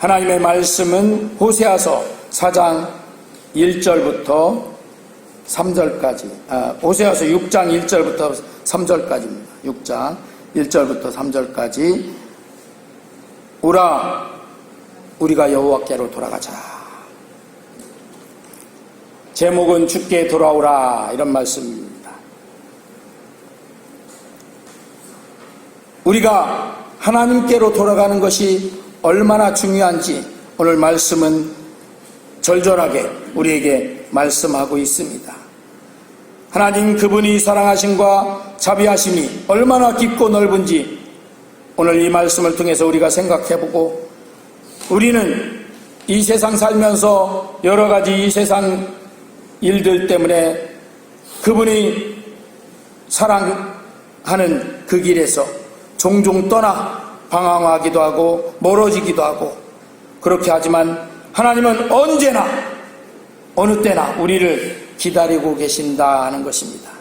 하나님의 말씀은 호세아서 4장 1절부터 3절까지, 호세아서 6장 1절부터 3절까지입니다. 6장 1절부터 3절까지. 오라 우리가 여호와께로 돌아가자. 제목은 주께 돌아오라, 이런 말씀입니다. 우리가 하나님께로 돌아가는 것이 얼마나 중요한지 오늘 말씀은 절절하게 우리에게 말씀하고 있습니다. 하나님 그분이 사랑하심과 자비하심이 얼마나 깊고 넓은지 오늘 이 말씀을 통해서 우리가 생각해보고, 우리는 이 세상 살면서 여러 가지 이 세상 일들 때문에 그분이 사랑하는 그 길에서 종종 떠나 방황하기도 하고 멀어지기도 하고, 그렇게 하지만 하나님은 언제나 어느 때나 우리를 기다리고 계신다는 것입니다.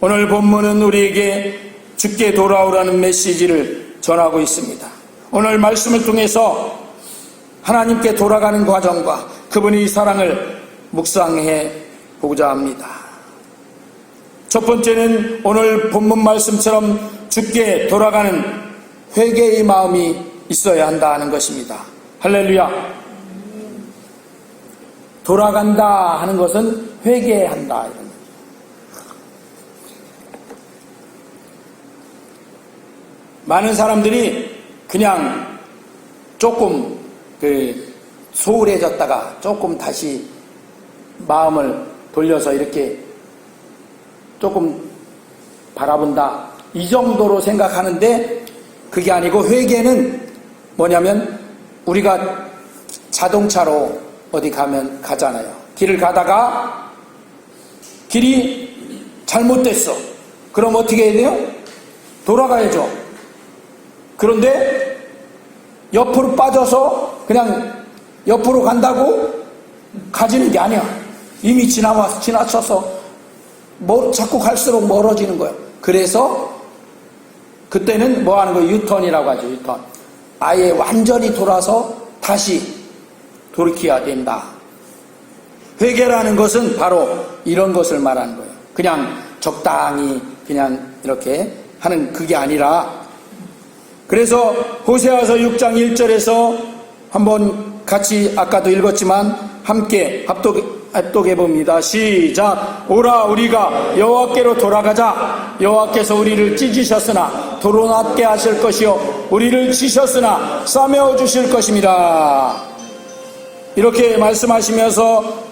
오늘 본문은 우리에게 주께 돌아오라는 메시지를 전하고 있습니다. 오늘 말씀을 통해서 하나님께 돌아가는 과정과 그분의 사랑을 묵상해 보고자 합니다. 첫 번째는 오늘 본문 말씀처럼 주께 돌아가는 회개의 마음이 있어야 한다는 것입니다. 할렐루야. 돌아간다 하는 것은 회개한다. 많은 사람들이 그냥 조금 소홀해졌다가 조금 다시 마음을 돌려서 이렇게 조금 바라본다, 이 정도로 생각하는데, 그게 아니고 회개는 뭐냐면 우리가 자동차로 어디 가잖아요. 길을 가다가 길이 잘못됐어. 그럼 어떻게 해야 돼요? 돌아가야죠. 그런데 옆으로 빠져서 그냥 옆으로 간다고 가지는 게 아니야. 이미 지나쳐서 자꾸 갈수록 멀어지는 거예요. 그래서 그때는 뭐 하는 거예요? 유턴이라고 하죠. 유턴. 아예 완전히 돌아서 다시 돌이켜야 된다. 회개라는 것은 바로 이런 것을 말하는 거예요. 그냥 적당히 그냥 이렇게 하는 그게 아니라, 그래서 호세아서 6장 1절에서 한번 같이 아까도 읽었지만 함께 합독해 봅니다. 시작. 오라 우리가 여호와께로 돌아가자. 여호와께서 우리를 찢으셨으나 도로낫게 하실 것이요 우리를 치셨으나 싸매어 주실 것입니다. 이렇게 말씀하시면서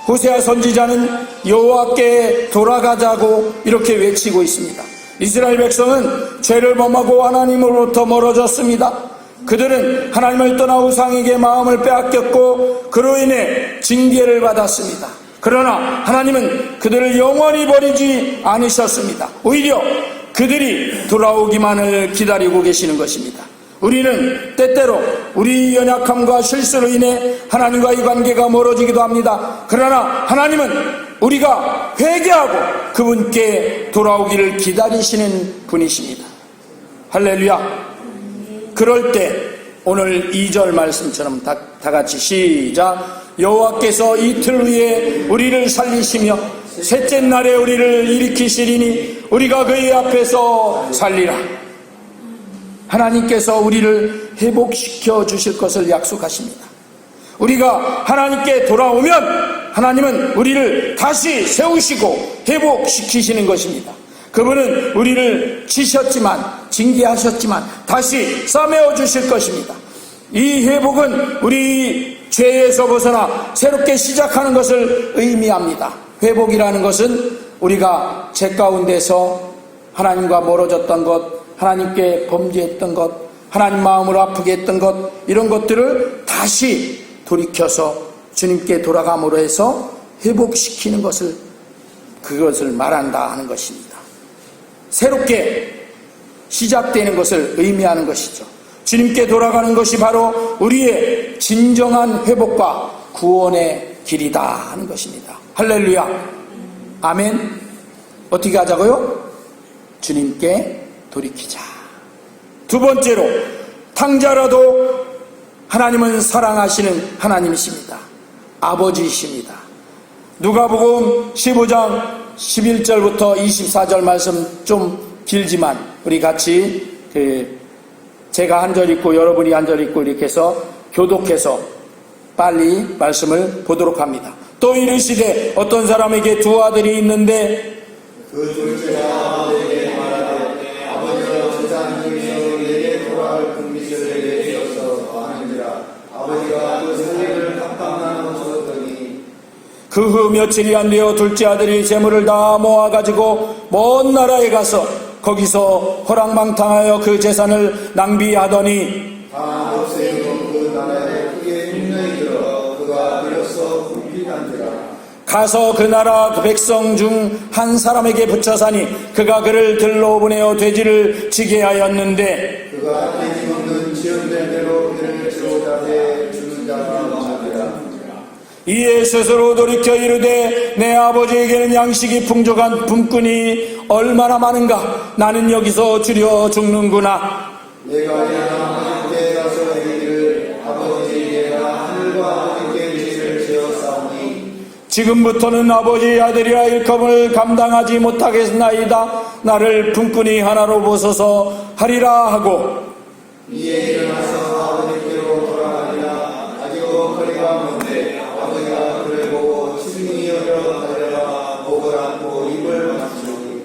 호세아 선지자는 여호와께 돌아가자고 이렇게 외치고 있습니다. 이스라엘 백성은 죄를 범하고 하나님으로부터 멀어졌습니다. 그들은 하나님을 떠나 우상에게 마음을 빼앗겼고 그로 인해 징계를 받았습니다. 그러나 하나님은 그들을 영원히 버리지 않으셨습니다. 오히려 그들이 돌아오기만을 기다리고 계시는 것입니다. 우리는 때때로 우리 연약함과 실수로 인해 하나님과의 관계가 멀어지기도 합니다. 그러나 하나님은 우리가 회개하고 그분께 돌아오기를 기다리시는 분이십니다. 할렐루야. 그럴 때 오늘 2절 말씀처럼 다 같이 시작. 여호와께서 이틀 후에 우리를 살리시며 셋째 날에 우리를 일으키시리니 우리가 그의 앞에서 살리라. 하나님께서 우리를 회복시켜 주실 것을 약속하십니다. 우리가 하나님께 돌아오면 하나님은 우리를 다시 세우시고 회복시키시는 것입니다. 그분은 우리를 치셨지만, 징계하셨지만 다시 싸매어 주실 것입니다. 이 회복은 우리 죄에서 벗어나 새롭게 시작하는 것을 의미합니다. 회복이라는 것은 우리가 죄 가운데서 하나님과 멀어졌던 것, 하나님께 범죄했던 것, 하나님 마음을 아프게 했던 것, 이런 것들을 다시 돌이켜서 주님께 돌아감으로 해서 회복시키는 것을, 그것을 말한다 하는 것입니다. 새롭게 시작되는 것을 의미하는 것이죠. 주님께 돌아가는 것이 바로 우리의 진정한 회복과 구원의 길이다 하는 것입니다. 할렐루야. 아멘. 어떻게 하자고요? 주님께 돌이키자. 두 번째로, 탕자라도 하나님은 사랑하시는 하나님이십니다. 아버지이십니다. 누가복음 15장 11절부터 24절 말씀 좀 길지만 우리 같이 제가 한 절 읽고 여러분이 한 절 읽고 이렇게 해서 교독해서 빨리 말씀을 보도록 합니다. 또 이르시되 어떤 사람에게 두 아들이 있는데 그 둘째가 아버지에게 말하되 아버지여 세상 중에서 내게 돌아갈 금빛을 내게 주옵소서 하는지라. 아버지가 그 소리를 각각 나누었더니 그 후 며칠이 안 되어 둘째 아들이 재물을 다 모아가지고 먼 나라에 가서 거기서 호랑망탕하여 그 재산을 낭비하더니 다 없애고 그 나라에 크게 흉년이 들어 그가 비로소 굶기간지라. 가서 그 나라 그 백성 중 한 사람에게 붙여 사니 그가 그를 들로 보내어 돼지를 지게 하였는데 그가 돼지 먹는 지연된 대로 그를 지고자 해 주는 자가 많으리라. 이에 스스로 돌이켜 이르되 내 아버지에게는 양식이 풍족한 품꾼이 얼마나 많은가. 나는 여기서 줄여 죽는구나. 내가 일어나 함께 가서 이르기를 아버지 내가 하늘과 아버지께 죄를 지었사오니 지금부터는 아버지의 아들이라 일컴을 감당하지 못하겠나이다. 나를 품꾼이 하나로 보소서 하리라 하고 이에 일어나서 아버지께로 돌아가니라. 아직도 거리가 먼데 아버지가 그를 보고 친히 여겨 달려가 목을 안고 입을 맞추니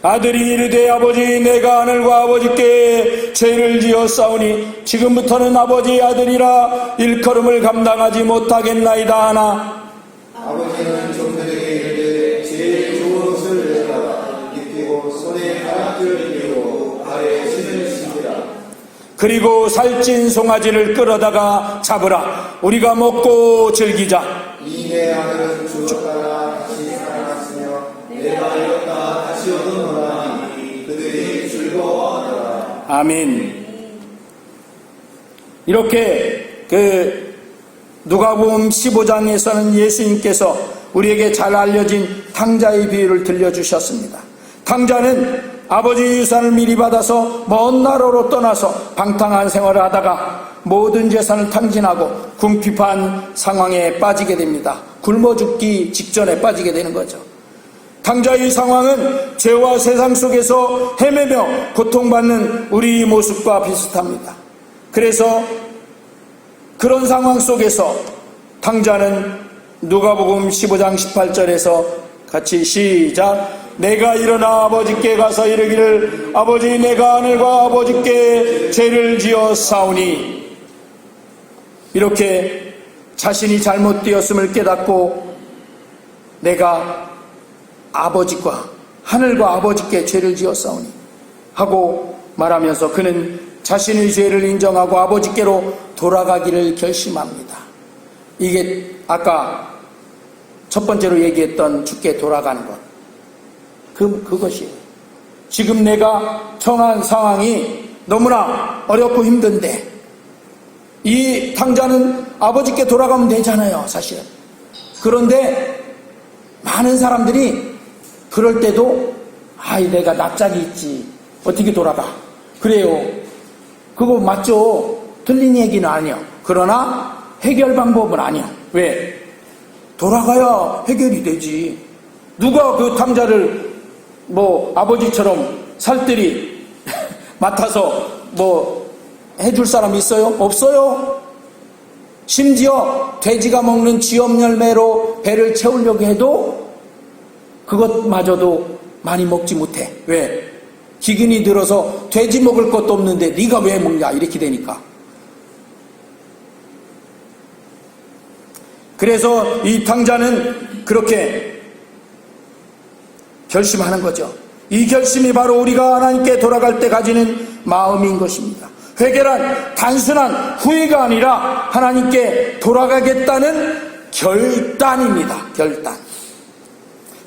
아들이 이르되 아버지 내가 하늘과 아버지께 죄를 지었사오니 지금부터는 아버지의 아들이라 일컬음을 감당하지 못하겠나이다 하나 아버지는 종들에게 이르되 제일 좋은 옷을 내다가 입히고 손에 가락지를 입히고 발에 신을 신기라. 그리고 살찐 송아지를 끌어다가 잡으라. 우리가 먹고 즐기자. 이 내 아들은 죽었다가 다시 살아났으며 내가 잃었다 다시 얻었노라 하니 그들이 즐거워하더라. 아멘. 이렇게 누가복음 15장에서는 예수님께서 우리에게 잘 알려진 탕자의 비유를 들려주셨습니다. 탕자는 아버지의 유산을 미리 받아서 먼 나라로 떠나서 방탕한 생활을 하다가 모든 재산을 탕진하고 궁핍한 상황에 빠지게 됩니다. 굶어 죽기 직전에 빠지게 되는 거죠. 탕자의 상황은 죄와 세상 속에서 헤매며 고통받는 우리 모습과 비슷합니다. 그래서 그런 상황 속에서 탕자는 누가복음 15장 18절에서 같이 시작. 내가 일어나 아버지께 가서 이르기를 아버지 내가 하늘과 아버지께 죄를 지었사오니 이렇게 자신이 잘못되었음을 깨닫고 내가 아버지과 하늘과 아버지께 죄를 지었사오니 하고 말하면서 그는 자신의 죄를 인정하고 아버지께로 돌아가기를 결심합니다. 이게 아까 첫 번째로 얘기했던 주께 돌아가는 것. 그것이에요. 지금 내가 처한 상황이 너무나 어렵고 힘든데 이 탕자는 아버지께 돌아가면 되잖아요, 사실은. 그런데 많은 사람들이 그럴 때도 내가 납작이 있지 어떻게 돌아가. 그래요. 그거 맞죠? 틀린 얘기는 아니요. 그러나 해결 방법은 아니요. 왜? 돌아가야 해결이 되지. 누가 그 탕자를 아버지처럼 살뜰히 맡아서 해줄 사람 있어요? 없어요. 심지어 돼지가 먹는 지엽 열매로 배를 채우려고 해도 그것마저도 많이 먹지 못해. 왜? 기근이 들어서 돼지 먹을 것도 없는데 네가 왜 먹냐 이렇게 되니까. 그래서 이 탕자는 그렇게 결심하는 거죠. 이 결심이 바로 우리가 하나님께 돌아갈 때 가지는 마음인 것입니다. 회개란 단순한 후회가 아니라 하나님께 돌아가겠다는 결단입니다. 결단.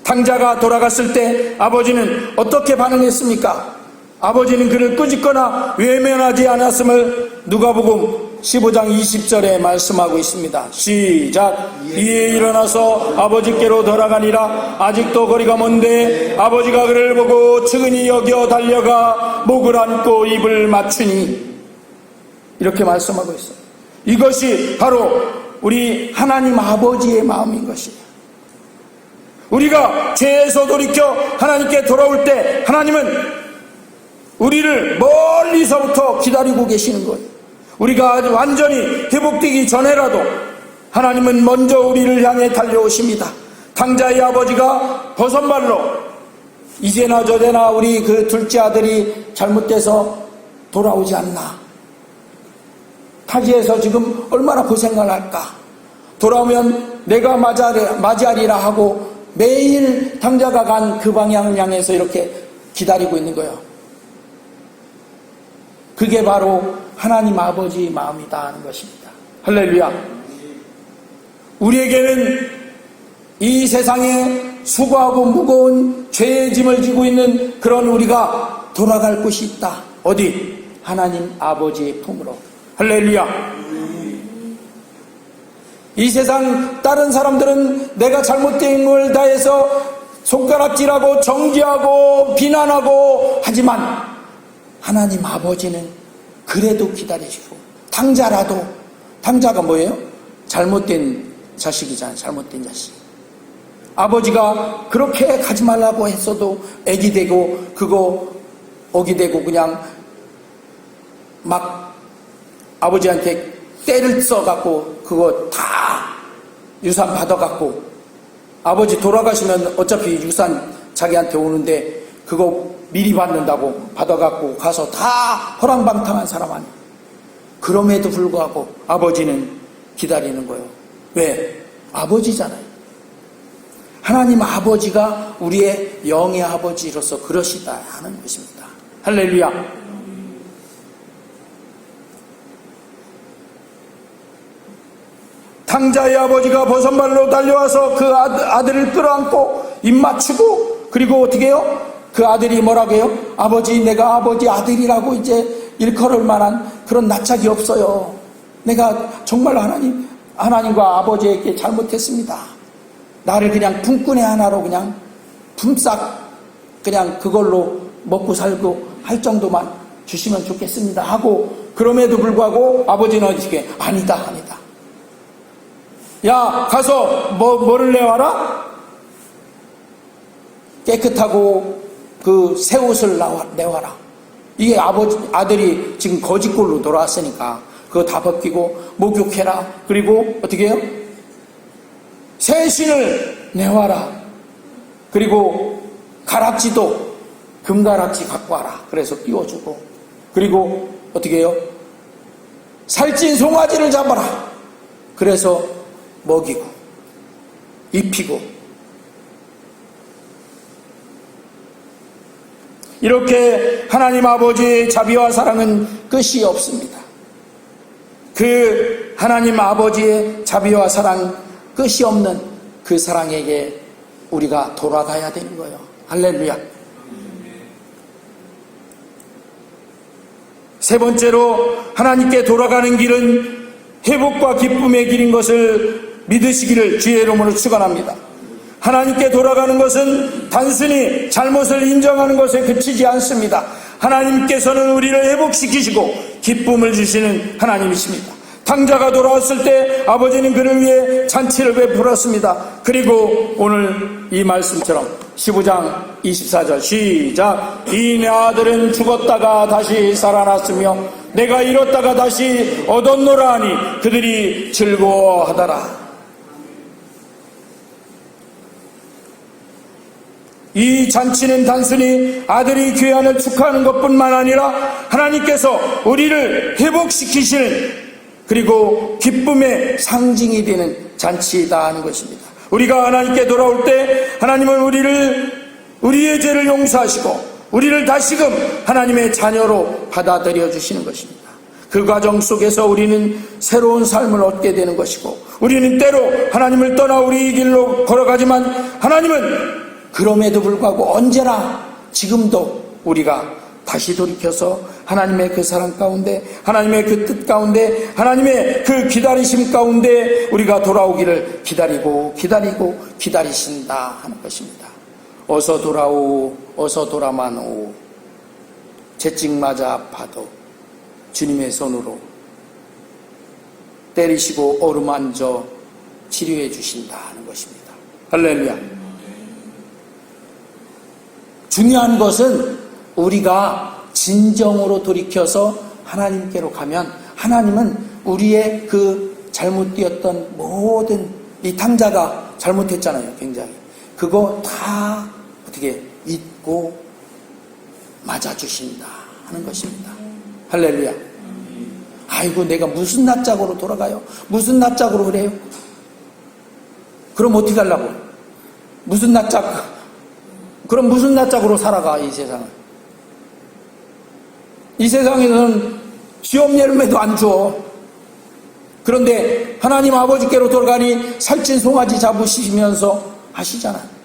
탕자가 돌아갔을 때 아버지는 어떻게 반응했습니까? 아버지는 그를 꾸짖거나 외면하지 않았음을 누가복음 15장 20절에 말씀하고 있습니다. 시작. 이에 일어나서 아버지께로 돌아가니라. 아직도 거리가 먼데 아버지가 그를 보고 측은히 여겨 달려가 목을 안고 입을 맞추니 이렇게 말씀하고 있어요. 이것이 바로 우리 하나님 아버지의 마음인 것이에요. 우리가 죄에서 돌이켜 하나님께 돌아올 때 하나님은 우리를 멀리서부터 기다리고 계시는 거예요. 우리가 완전히 회복되기 전에라도 하나님은 먼저 우리를 향해 달려오십니다. 당자의 아버지가 버선발로 이제나 저제나 우리 그 둘째 아들이 잘못돼서 돌아오지 않나. 타지에서 지금 얼마나 고생을 할까. 돌아오면 내가 맞이하리라 하고 매일 당자가 간 그 방향을 향해서 이렇게 기다리고 있는 거예요. 그게 바로 하나님 아버지의 마음이다 하는 것입니다. 할렐루야. 우리에게는 이 세상에 수고하고 무거운 죄의 짐을 지고 있는 그런 우리가 돌아갈 곳이 있다. 어디? 하나님 아버지의 품으로. 할렐루야. 이 세상 다른 사람들은 내가 잘못된 걸 다해서 손가락질하고 정죄하고 비난하고 하지만 하나님 아버지는 그래도 기다리시고 당자가 뭐예요? 잘못된 자식이잖아요. 잘못된 자식. 아버지가 그렇게 가지 말라고 했어도 애기 되고 그거 어기 되고 그냥 막 아버지한테 때를 써갖고 그거 다 유산 받아갖고 아버지 돌아가시면 어차피 유산 자기한테 오는데 그거 미리 받는다고 받아갖고 가서 다 허랑방탕한 사람 아니에요. 그럼에도 불구하고 아버지는 기다리는 거예요. 왜? 아버지잖아요. 하나님 아버지가 우리의 영의 아버지로서 그러시다 하는 것입니다. 할렐루야. 당자의 아버지가 버선발로 달려와서 그 아들을 끌어안고 입 맞추고 그리고 어떻게 해요? 그 아들이 뭐라고 해요? 아버지, 내가 아버지 아들이라고 이제 일컬을 만한 그런 낯짝이 없어요. 내가 정말 하나님과 아버지에게 잘못했습니다. 나를 그냥 품꾼의 하나로 그냥 품삯 그냥 그걸로 먹고 살고 할 정도만 주시면 좋겠습니다 하고 그럼에도 불구하고 아버지는 어떻게 아니다. 야, 가서 뭐를 내와라? 깨끗하고 그 새 옷을 내와라. 이게 아들이 지금 거짓골로 돌아왔으니까 그거 다 벗기고 목욕해라. 그리고 어떻게 해요? 새 신을 내와라. 그리고 가락지도 금가락지 갖고 와라. 그래서 끼워주고 그리고 어떻게 해요? 살찐 송아지를 잡아라. 그래서 먹이고 입히고 이렇게 하나님 아버지의 자비와 사랑은 끝이 없습니다. 그 하나님 아버지의 자비와 사랑 끝이 없는 그 사랑에게 우리가 돌아가야 되는 거예요. 할렐루야. 세 번째로 하나님께 돌아가는 길은 회복과 기쁨의 길인 것을 믿으시기를 주의 이름으로 축원합니다. 하나님께 돌아가는 것은 단순히 잘못을 인정하는 것에 그치지 않습니다. 하나님께서는 우리를 회복시키시고 기쁨을 주시는 하나님이십니다. 당자가 돌아왔을 때 아버지는 그를 위해 잔치를 베풀었습니다. 그리고 오늘 이 말씀처럼 15장 24절 시작. 이 내 아들은 죽었다가 다시 살아났으며 내가 잃었다가 다시 얻었노라 하니 그들이 즐거워하더라. 이 잔치는 단순히 아들이 귀환을 축하하는 것뿐만 아니라 하나님께서 우리를 회복시키시는 그리고 기쁨의 상징이 되는 잔치이다 하는 것입니다. 우리가 하나님께 돌아올 때 하나님은 우리의 죄를 용서하시고 우리를 다시금 하나님의 자녀로 받아들여 주시는 것입니다. 그 과정 속에서 우리는 새로운 삶을 얻게 되는 것이고 우리는 때로 하나님을 떠나 우리 길로 걸어가지만 하나님은 그럼에도 불구하고 언제나 지금도 우리가 다시 돌이켜서 하나님의 그 사랑 가운데 하나님의 그 뜻 가운데 하나님의 그 기다리심 가운데 우리가 돌아오기를 기다리신다 하는 것입니다. 어서 돌아오 어서 돌아만 오 채찍 맞아 아파도 주님의 손으로 때리시고 어루만져 치료해 주신다는 것입니다. 할렐루야. 중요한 것은 우리가 진정으로 돌이켜서 하나님께로 가면 하나님은 우리의 그 잘못되었던 모든 이 탕자가 잘못했잖아요. 굉장히. 그거 다 어떻게 잊고 맞아주신다 하는 것입니다. 할렐루야. 아이고 내가 무슨 낯짝으로 돌아가요? 무슨 낯짝으로 그래요? 그럼 어떻게 하려고? 무슨 낯짝? 그럼 무슨 낯짝으로 살아가 이 세상을? 이 세상에는 시험 열매도 안 줘. 그런데 하나님 아버지께로 돌아가니 살찐 송아지 잡으시면서 하시잖아요.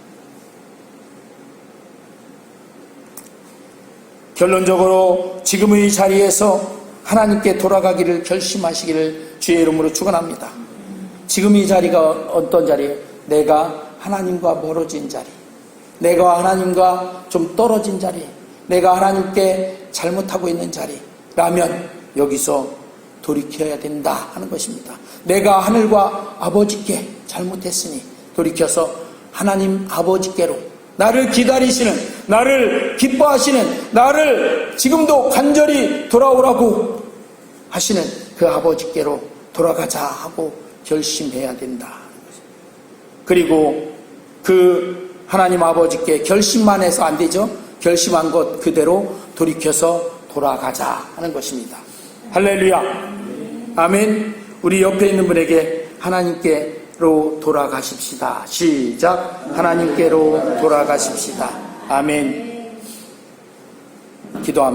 결론적으로 지금의 자리에서 하나님께 돌아가기를 결심하시기를 주의 이름으로 축원합니다. 지금 이 자리가 어떤 자리예요? 내가 하나님과 멀어진 자리, 내가 하나님과 좀 떨어진 자리, 내가 하나님께 잘못하고 있는 자리라면 여기서 돌이켜야 된다 하는 것입니다. 내가 하늘과 아버지께 잘못했으니 돌이켜서 하나님 아버지께로, 나를 기다리시는, 나를 기뻐하시는, 나를 지금도 간절히 돌아오라고 하시는 그 아버지께로 돌아가자 하고 결심해야 된다. 그리고 그 하나님 아버지께 결심만 해서 안 되죠. 결심한 것 그대로 돌이켜서 돌아가자 하는 것입니다. 할렐루야. 아멘. 우리 옆에 있는 분에게 하나님께로 돌아가십시다. 시작. 하나님께로 돌아가십시다. 아멘. 기도합니다.